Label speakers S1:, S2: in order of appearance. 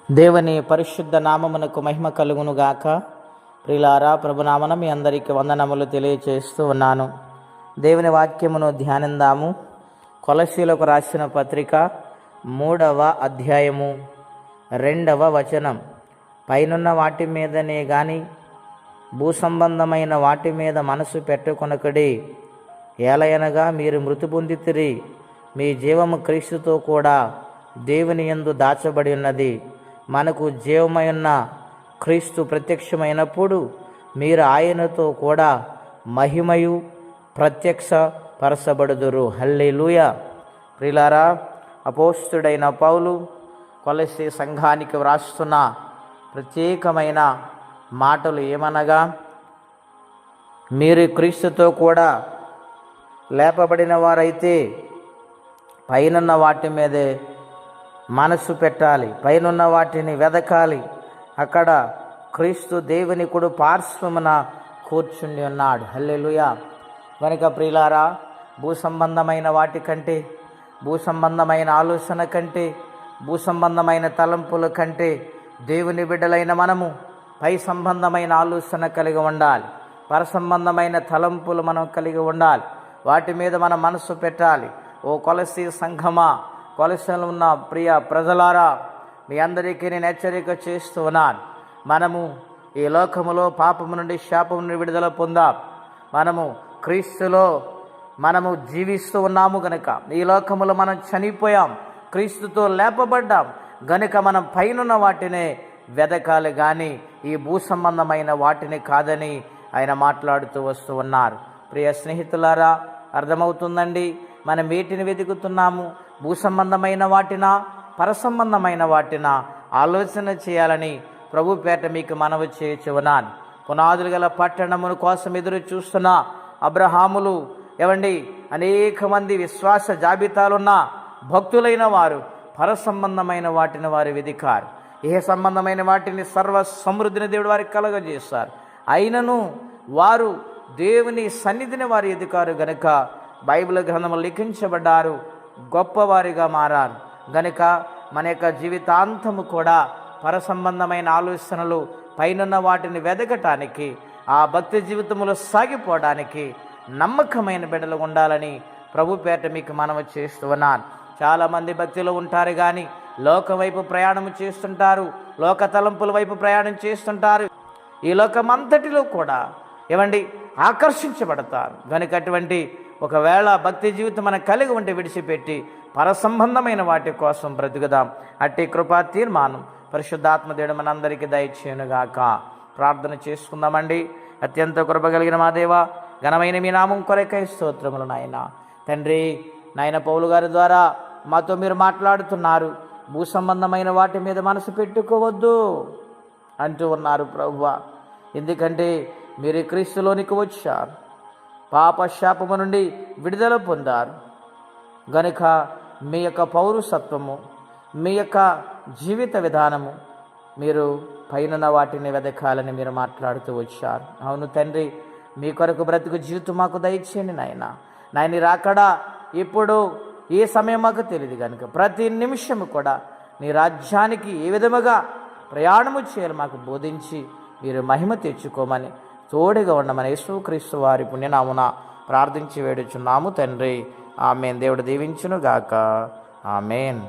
S1: దేవుని పరిశుద్ధ నామమునకు మహిమ కలుగును గాక. ప్రియులారా, ప్రభునామన మీ అందరికీ వందనములు తెలియచేస్తూ ఉన్నాను. దేవుని వాక్యమును ధ్యానిందాము. కొలస్సీలకు రాసిన పత్రిక 3వ అధ్యాయము 2వ వచనం. పైనున్న వాటి మీదనే గాని భూసంబంధమైన వాటి మీద మనసు పెట్టుకొనకుడి. ఏలయనగా మీరు మృతి పొందితిరి, మీ జీవము క్రీస్తుతో కూడా దేవుని యందు దాచబడి ఉన్నది. మనకు జీవమైన క్రీస్తు ప్రత్యక్షమైనప్పుడు మీరు ఆయనతో కూడా మహిమయు ప్రత్యక్షపరచబడుదురు. హల్లెలూయా. ప్రియులారా, అపోస్తుడైన పౌలు కొలస్సీ సంఘానికి వ్రాస్తున్న ప్రత్యేకమైన మాటలు ఏమనగా, మీరు క్రీస్తుతో కూడా లేపబడిన వారైతే పైనున్న వాటి మీదే మనసు పెట్టాలి, పైనున్న వాటిని వెదకాలి. అక్కడ క్రీస్తు దేవుని కుడి పార్శ్వమున కూర్చుండి ఉన్నాడు. హల్లెలూయా. కనుక ప్రియులారా, భూసంబంధమైన వాటి కంటే, భూసంబంధమైన ఆలోచన కంటే, భూసంబంధమైన తలంపుల కంటే దేవుని బిడ్డలైన మనము పై సంబంధమైన ఆలోచన కలిగి ఉండాలి. పరసంబంధమైన తలంపులు మనం కలిగి ఉండాలి. వాటి మీద మన మనసు పెట్టాలి. ఓ కొలస్సీ సంఘమా, కొలస్సీలో ఉన్న ప్రియ ప్రజలారా, మీ అందరికీ నేను హెచ్చరిక చేస్తూ ఉన్నాను. మనము ఈ లోకములో పాపము నుండి, శాపము నుండి విడుదల పొందాం. మనము క్రీస్తులో మనము జీవిస్తూ ఉన్నాము గనుక, ఈ లోకములో మనం చనిపోయాం, క్రీస్తుతో లేపబడ్డాం గనుక మనం పైనున్న వాటినే వెదకాలి కానీ ఈ భూసంబంధమైన వాటిని కాదని ఆయన మాట్లాడుతూ వస్తూ ఉన్నారు. ప్రియ స్నేహితులారా, అర్థమవుతుందండి మనం వీటిని వెతుకుతున్నాము. భూసంబంధమైన వాటినా, పరసంబంధమైన వాటినా ఆలోచన చేయాలని ప్రభు పేట మీకు మనవి చేయుచున్నాను. పునాదులు గల పట్టణమును కోసం ఎదురు చూస్తున్న అబ్రహాములు ఏవండి, అనేక మంది విశ్వాస జాబితాలున్న భక్తులైన వారు పరసంబంధమైన వాటిని వారు వెదికారు. ఏ సంబంధమైన వాటిని సర్వ సమృద్ధిని దేవుడు వారికి కలగజేస్తారు. అయినను వారు దేవుని సన్నిధిని వారు ఎదుకారు గనుక బైబిల్ గ్రంథము లిఖించబడ్డారు, గొప్పవారిగా మారారు. గనుక మన యొక్క జీవితాంతము కూడా పరసంబంధమైన ఆలోచనలు, పైనున్న వాటిని వెదకటానికి, ఆ భక్తి జీవితంలో సాగిపోవడానికి నమ్మకమైన బిడ్డలు ఉండాలని ప్రభు పేట మీకు మనవి చేస్తూ ఉన్నాను. చాలామంది భక్తిలో ఉంటారు కానీ లోకం వైపు ప్రయాణం చేస్తుంటారు, లోక తలంపుల వైపు ప్రయాణం చేస్తుంటారు. ఈ లోకమంతటిలో కూడా ఏమండి ఆకర్షించబడతారు. కనుక అటువంటి ఒకవేళ భక్తి జీవితం మనం కలిగి ఉంటే విడిచిపెట్టి పరసంబంధమైన వాటి కోసం బ్రతుకుదాం. అట్టి కృపా తీర్మానం పరిశుద్ధాత్మ దేవుడు మనందరికీ దయచేయునుగాక. ప్రార్థన చేసుకుందామండి. అత్యంత కృప కలిగిన మా దేవా, ఘనమైన మీ నామం కొరకై స్తోత్రములు నాయన. తండ్రి, నాయన పౌలు గారి ద్వారా మాతో మీరు మాట్లాడుతున్నారు. భూసంబంధమైన వాటి మీద మనసు పెట్టుకోవద్దు అంటూ ఉన్నారు ప్రభువా. ఎందుకంటే మీరు క్రీస్తులోనికి వచ్చారు, పాప శాపము నుండి విడుదల పొందారు గనుక మీ యొక్క పౌరుషత్వము, మీ యొక్క జీవిత విధానము మీరు పైన వాటిని వెదకాలని మీరు మాట్లాడుతూ వచ్చారు. అవును తండ్రి, మీ కొరకు బ్రతుకు జీవితం మాకు దయచేయండి నాయన. నాయన రాకడా ఇప్పుడు ఏ సమయం మాకు తెలియదు కనుక ప్రతి నిమిషము కూడా నీ రాజ్యానికి ఏ విధముగా ప్రయాణము చేయాలి మాకు బోధించి మీరు మహిమ తెచ్చుకోమని, తోడుగా ఉండమని యేసుక్రీస్తు వారి పుణ్యనామున ప్రార్థించి వేడుచున్నాము తండ్రి. ఆమేన్. దేవుడు దీవించును గాక. ఆమేన్.